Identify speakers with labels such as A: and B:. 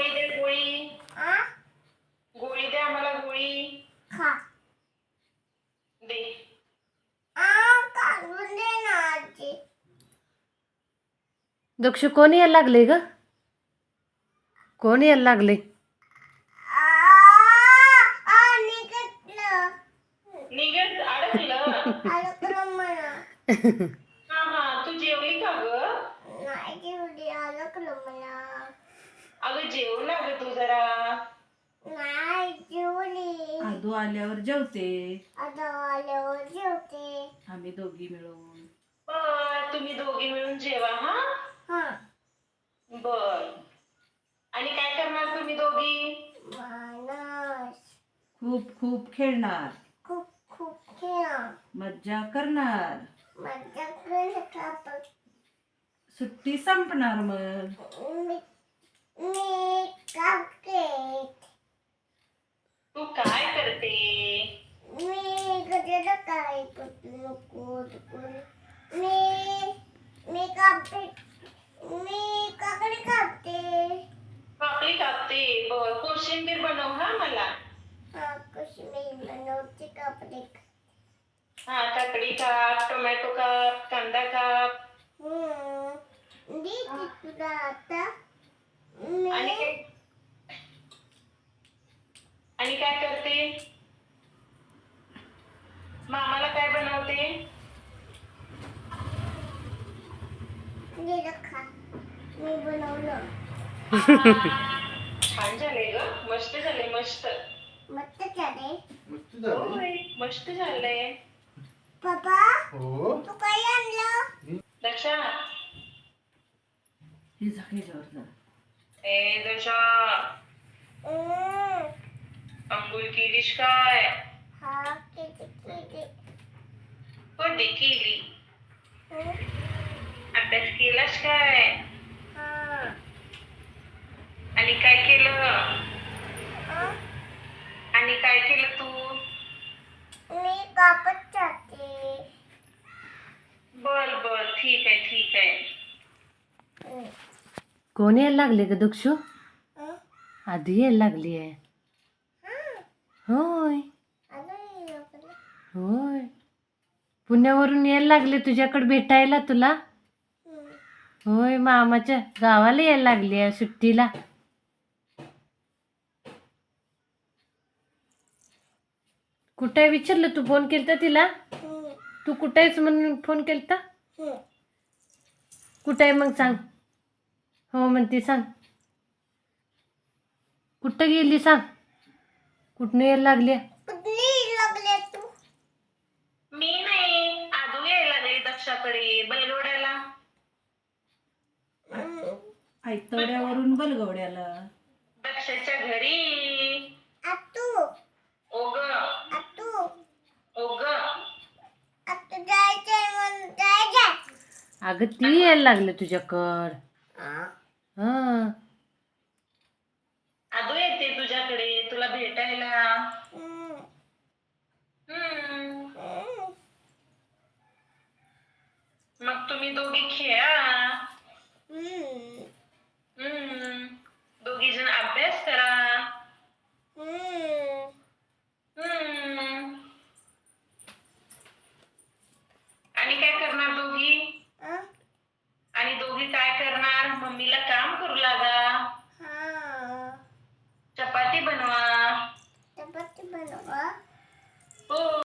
A: गोळी दे गोळी. गोळी दे आम्हाला गोळी दे.
B: दक्ष कोण यायला लागले ग? कोण यायला लागले?
A: निघत अडकलं. हा हा, तू जेवली का ग? अगं जेव ना ग तू जरा.
C: आदू आल्यावर जेवते. आम्ही दोघी मिळून.
A: बर, तुम्ही दोघी मिळून जेवा. हा बर. आणि काय करणार तुम्ही दोघी?
C: खूप खूप खेळणार. मज्जा करणार. सुट्टी संपणार मग.
A: तू काय करते? काकडी कापते. बर, कोशिंबीर बनव हा मला. हा, काकडी काप, टोमॅटो काप, कांदा काप. आणि काय आणि काय करते? मामाला काय बनवते? छान झाले ग, मस्त झाले. मस्त होय, मस्त झालंय. दक्षा
C: हे झाकेच्यावर जा.
A: ए दक्षा, अंघोळ केलीस काय? कधी केली? अभ्यास केलास काय? आणि काय केलं? आणि काय केलं तू? बर बर, ठीक आहे ठीक आहे.
B: कोण यायला लागले ग दक्षू? आधी यायला लागली आहे. होय होय, पुण्यावरून यायला लागले तुझ्याकडे भेटायला तुला. होय, मामाच्या गावाला यायला लागली आहे सुट्टीला. कुठे आहे विचारलं तू? फोन केलता तिला? तू कुठे आहेस म्हणून फोन केलता? कुठे आहे मग सांग. हो म्हणते, सांग कुठं गेली सांग. कुठनं यायला लागली?
A: मी नाही, आदू यायला लागली दक्षाकडे बैलवड्याला.
C: आयतवड्यावरून बलगवड्याला.
A: दक्षाच्या घरी. ओग ओग.
B: अगं ती यायला लागले तुझ्याकड. हा,
A: आदू येते तुझ्याकडे तुला भेटायला. मग तुम्ही दोघी खेळा. दोघी जण अभ्यास करा. आणि काय करणार दोघी? आणि दोघी काय करणार? मम्मीला काम करू लागा. चपाती बनवा. हो.